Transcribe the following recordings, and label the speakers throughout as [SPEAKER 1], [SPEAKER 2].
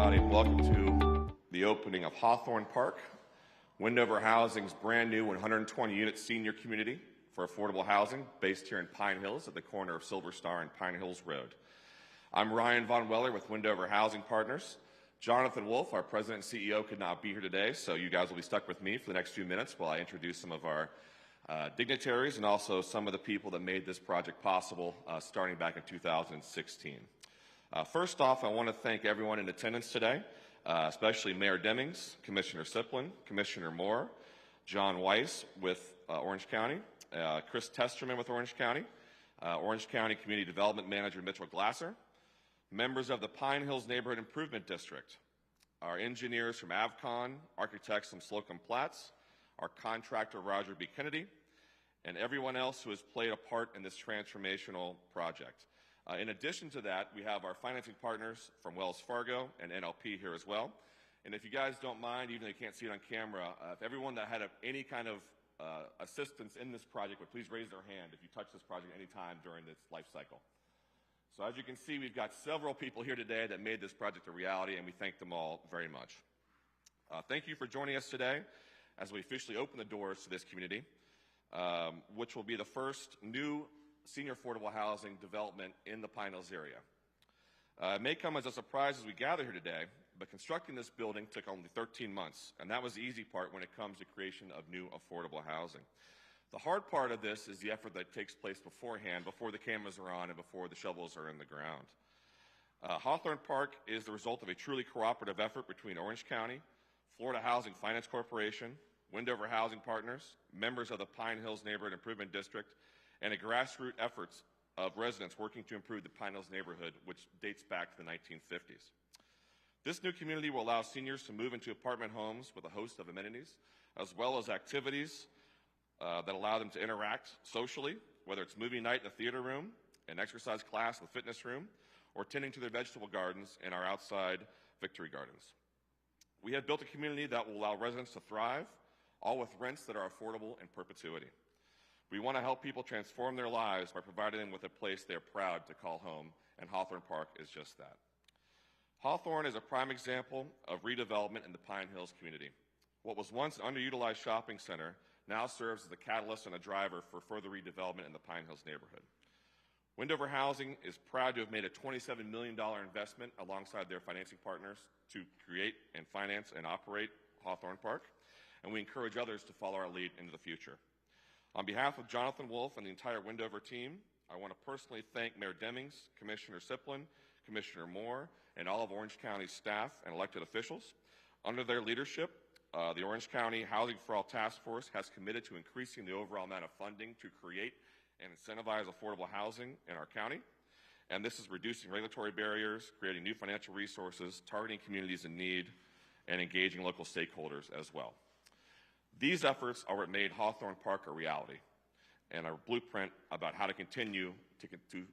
[SPEAKER 1] everybody, and welcome to the opening of Hawthorne Park, Wendover Housing's brand new 120-unit senior community for affordable housing based here in Pine Hills at the corner of Silver Star and Pine Hills Road. I'm Ryan Von Weller with Wendover Housing Partners. Jonathan Wolf, our president and CEO, could not be here today, so you guys will be stuck with me for the next few minutes while I introduce some of our dignitaries and also some of the people that made this project possible starting back in 2016. First off, I want to thank everyone in attendance today, especially Mayor Demings, Commissioner Siplin, Commissioner Moore, John Weiss with Orange County, Chris Testerman with Orange County Community Development Manager Mitchell Glasser, members of the Pine Hills Neighborhood Improvement District, our engineers from Avcon, architects from Slocum Platts, our contractor Roger B. Kennedy, and everyone else who has played a part in this transformational project. In addition to that, we have our financing partners from Wells Fargo and NLP here as well. And if you guys don't mind, even though you can't see it on camera, if everyone that had any kind of assistance in this project would please raise their hand if you touch this project any time during its life cycle. So as you can see, we've got several people here today that made this project a reality, and we thank them all very much. Thank you for joining us today as we officially open the doors to this community, which will be the first new senior affordable housing development in the Pine Hills area. It may come as a surprise as we gather here today, but constructing this building took only 13 months, and that was the easy part when it comes to creation of new affordable housing. The hard part of this is the effort that takes place beforehand, before the cameras are on and before the shovels are in the ground. Hawthorne Park is the result of a truly cooperative effort between Orange County, Florida Housing Finance Corporation, Wendover Housing Partners, members of the Pine Hills Neighborhood Improvement District, and a grassroots efforts of residents working to improve the Pine Hills neighborhood, which dates back to the 1950s. This new community will allow seniors to move into apartment homes with a host of amenities, as well as activities that allow them to interact socially, whether it's movie night in the theater room, an exercise class in the fitness room, or tending to their vegetable gardens in our outside victory gardens. We have built a community that will allow residents to thrive, all with rents that are affordable in perpetuity. We want to help people transform their lives by providing them with a place they're proud to call home, and Hawthorne Park is just that. Hawthorne is a prime example of redevelopment in the Pine Hills community. What was once an underutilized shopping center now serves as a catalyst and a driver for further redevelopment in the Pine Hills neighborhood. Wendover Housing is proud to have made a $27 million investment alongside their financing partners to create and finance and operate Hawthorne Park, and we encourage others to follow our lead into the future. On behalf of Jonathan Wolf and the entire Wendover team, I want to personally thank Mayor Demings, Commissioner Siplin, Commissioner Moore, and all of Orange County's staff and elected officials. Under their leadership, the Orange County Housing for All Task Force has committed to increasing the overall amount of funding to create and incentivize affordable housing in our county. And this is reducing regulatory barriers, creating new financial resources, targeting communities in need, and engaging local stakeholders as well. These efforts are what made Hawthorne Park a reality and our blueprint about how to continue to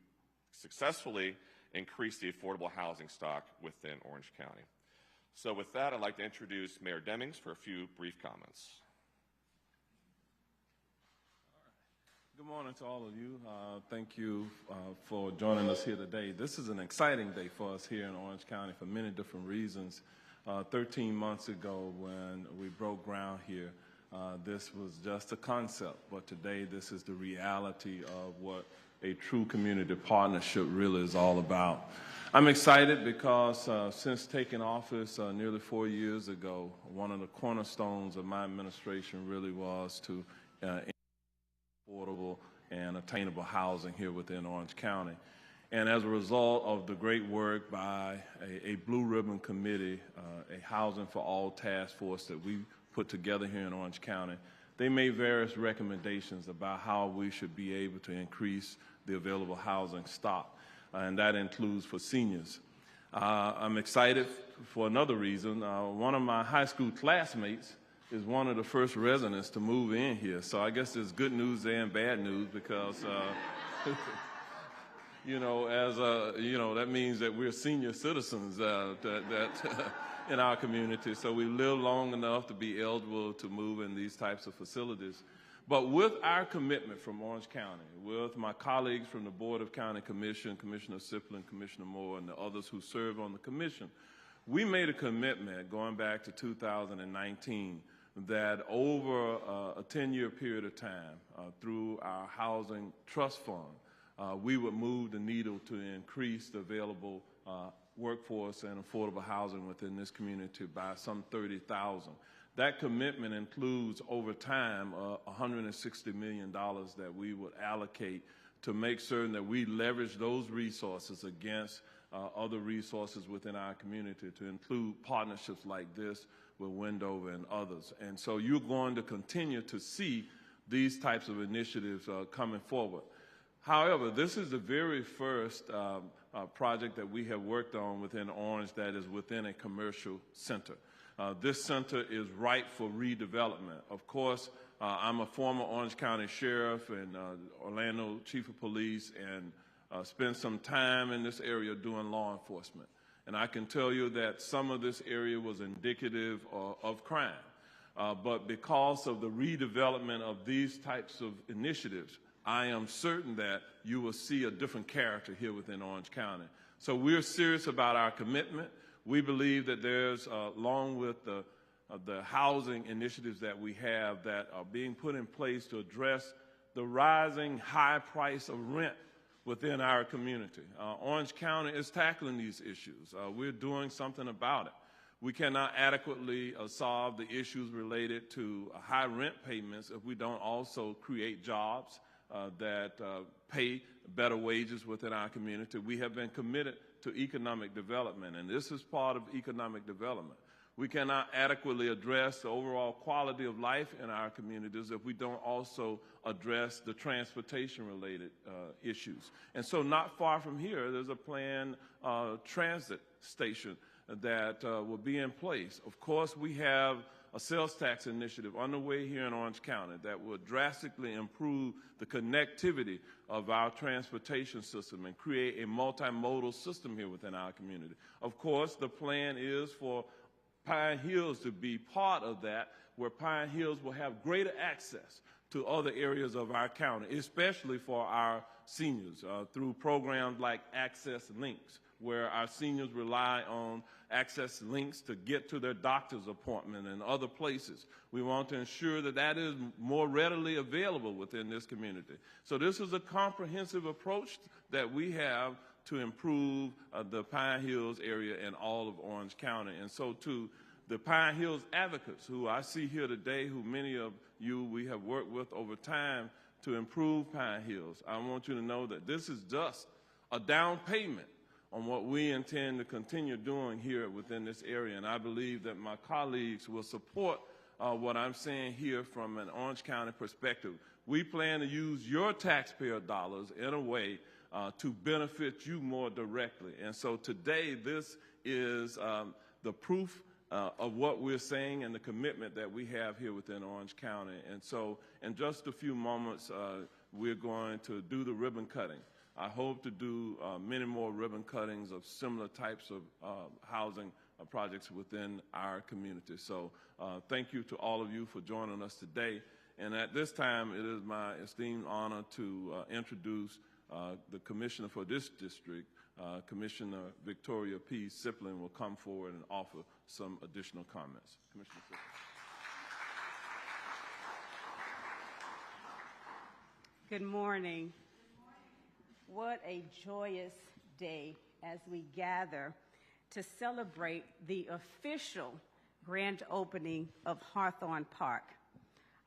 [SPEAKER 1] successfully increase the affordable housing stock within Orange County. So with that, I'd like to introduce Mayor Demings for a few brief comments.
[SPEAKER 2] Good morning to all of you. Thank you for joining us here today. This is an exciting day for us here in Orange County for many different reasons. 13 months ago when we broke ground here, this was just a concept, but today this is the reality of what a true community partnership really is all about. I'm excited because since taking office nearly 4 years ago, one of the cornerstones of my administration really was to affordable and attainable housing here within Orange County. And as a result of the great work by a Blue Ribbon Committee, a Housing for All task force that we put together here in Orange County, they made various recommendations about how we should be able to increase the available housing stock, and that includes for seniors. I'm excited for another reason. One of my high school classmates is one of the first residents to move in here, so I guess there's good news there and bad news because you know, that means that we're senior citizens in our community, so we live long enough to be eligible to move in these types of facilities. But with our commitment from Orange County, with my colleagues from the Board of County Commission, Commissioner Siplin, Commissioner Moore, and the others who serve on the commission, We made a commitment going back to 2019 that over a 10-year period of time, through our housing trust fund, we would move the needle to increase the available workforce and affordable housing within this community by some 30,000. That commitment includes over time $160 million that we would allocate to make certain that we leverage those resources against other resources within our community, to include partnerships like this with Wendover and others. And so you're going to continue to see these types of initiatives coming forward. However, this is the very first project that we have worked on within Orange that is within a commercial center. This center is ripe for redevelopment. Of course, I'm a former Orange County Sheriff and Orlando Chief of Police, and spent some time in this area doing law enforcement. And I can tell you that some of this area was indicative of crime. But because of the redevelopment of these types of initiatives, I am certain that you will see a different character here within Orange County. So we're serious about our commitment. We believe that there's, along with the housing initiatives that we have that are being put in place to address the rising high price of rent within our community. Orange County is tackling these issues. We're doing something about it. We cannot adequately solve the issues related to high rent payments if we don't also create jobs that pay better wages within our community. We have been committed to economic development, and this is part of economic development. We cannot adequately address the overall quality of life in our communities if we don't also address the transportation-related issues. And so not far from here, there's a planned transit station that will be in place. Of course, we have a sales tax initiative underway here in Orange County that will drastically improve the connectivity of our transportation system and create a multimodal system here within our community. Of course, the plan is for Pine Hills to be part of that, where Pine Hills will have greater access to other areas of our county, especially for our seniors, through programs like Access Links, where our seniors rely on Access Links to get to their doctor's appointment and other places. We want to ensure that that is more readily available within this community. So this is a comprehensive approach that we have to improve the Pine Hills area and all of Orange County. And so to the Pine Hills advocates who I see here today, who many of you we have worked with over time to improve Pine Hills, I want you to know that this is just a down payment on what we intend to continue doing here within this area. And I believe that my colleagues will support what I'm saying here from an Orange County perspective. We plan to use your taxpayer dollars in a way to benefit you more directly. And so today, this is the proof of what we're saying and the commitment that we have here within Orange County. And so in just a few moments, we're going to do the ribbon cutting. I hope to do many more ribbon cuttings of similar types of housing projects within our community. So thank you to all of you for joining us today. And at this time, it is my esteemed honor to introduce the commissioner for this district, Commissioner Victoria P. Siplin, will come forward and offer some additional comments. Commissioner Siplin.
[SPEAKER 3] Good morning. What a joyous day as we gather to celebrate the official grand opening of Hawthorne Park.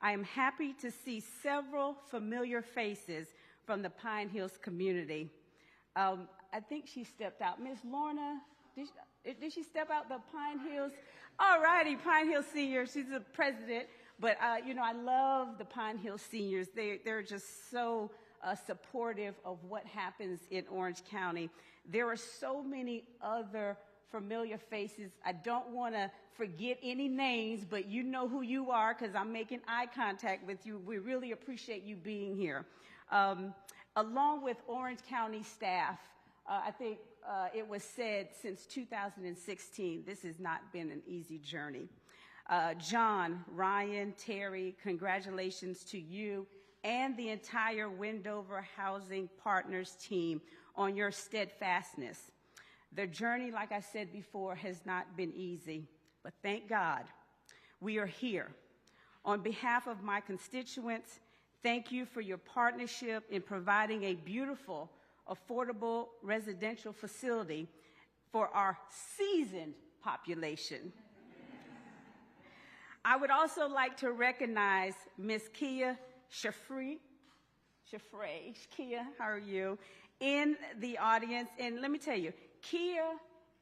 [SPEAKER 3] I am happy to see several familiar faces from the Pine Hills community. I think she stepped out. Ms. Lorna, did she step out, the Pine Hills? All righty, Pine Hills Senior, she's the president. But, you know, I love the Pine Hills Seniors. They're just so supportive of what happens in Orange County. There are so many other familiar faces. I don't want to forget any names, but you know who you are because I'm making eye contact with you. We really appreciate you being here. Along with Orange County staff, I think it was said since 2016, this has not been an easy journey. John, Ryan, Terry, congratulations to you and the entire Wendover Housing Partners team on your steadfastness. The journey, like I said before, has not been easy, but thank God we are here. On behalf of my constituents, thank you for your partnership in providing a beautiful, affordable residential facility for our seasoned population. I would also like to recognize Ms. Kia Shafree. Kia, how are you? In the audience. And let me tell you, Kia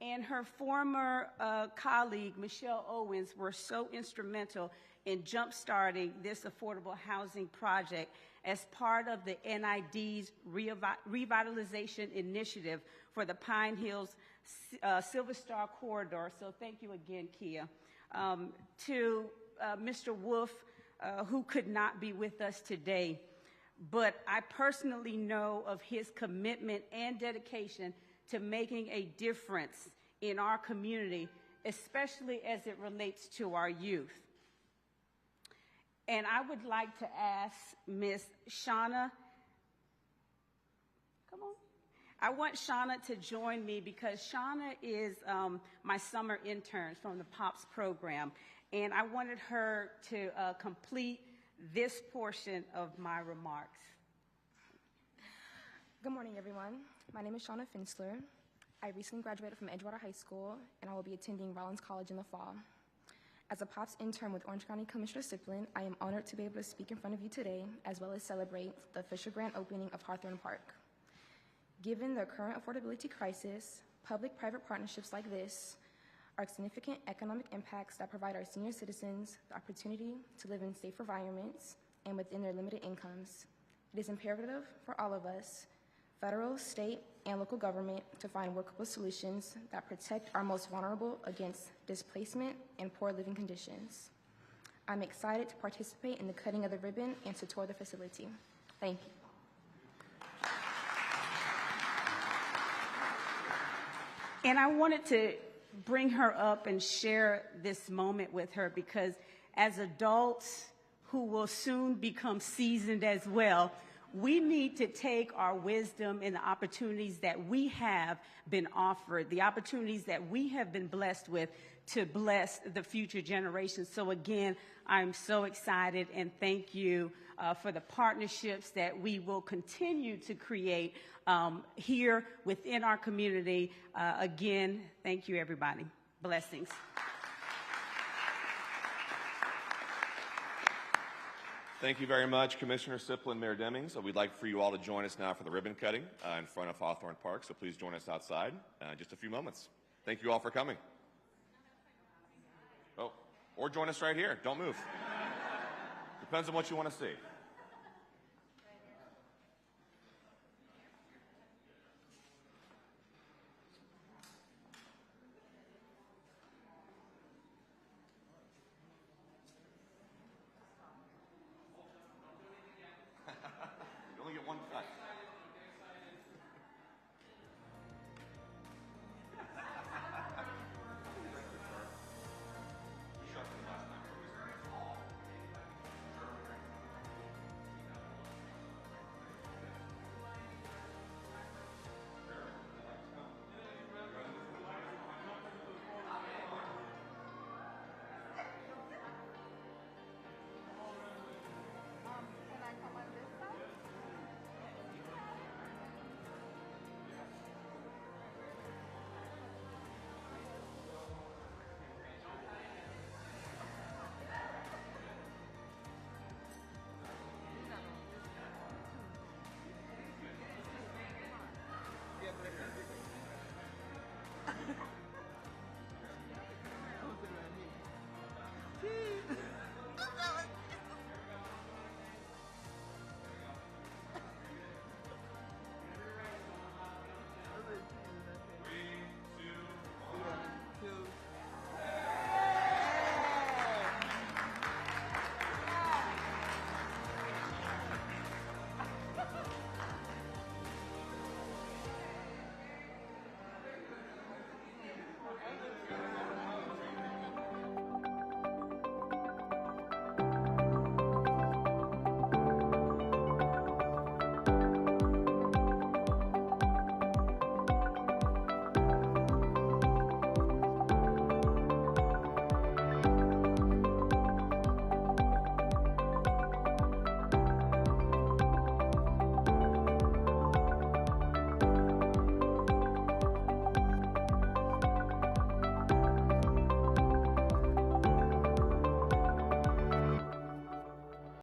[SPEAKER 3] and her former colleague, Michelle Owens, were so instrumental in jump-starting this affordable housing project as part of the NID's revitalization initiative for the Pine Hills Silver Star Corridor. So thank you again, Kia. To Mr. Wolf, who could not be with us today, but I personally know of his commitment and dedication to making a difference in our community, especially as it relates to our youth. And I would like to ask Ms. Shauna, come on. I want Shauna to join me because Shauna is my summer intern from the POPS program, and I wanted her to complete this portion of my remarks.
[SPEAKER 4] Good morning, everyone. My name is Shauna Finsler. I recently graduated from Edgewater High School, and I will be attending Rollins College in the fall. As a POPS intern with Orange County Commissioner Siplin, I am honored to be able to speak in front of you today, as well as celebrate the official grand opening of Hawthorne Park. Given the current affordability crisis, public-private partnerships like this are significant economic impacts that provide our senior citizens the opportunity to live in safe environments and within their limited incomes. It is imperative for all of us, federal, state, and local government, to find workable solutions that protect our most vulnerable against displacement and poor living conditions. I'm excited to participate in the cutting of the ribbon and to tour the facility. Thank you.
[SPEAKER 3] And I wanted to bring her up and share this moment with her because as adults who will soon become seasoned as well, we need to take our wisdom and the opportunities that we have been offered, the opportunities that we have been blessed with, to bless the future generations. So again, I'm so excited, and thank you for the partnerships that we will continue to create here within our community. Again, thank you, everybody. Blessings.
[SPEAKER 1] Thank you very much, Commissioner Siplin, Mayor Demings. We'd like for you all to join us now for the ribbon cutting in front of Hawthorne Park, so please join us outside in just a few moments. Thank you all for coming. Oh, or join us right here. Don't move. Depends on what you want to see.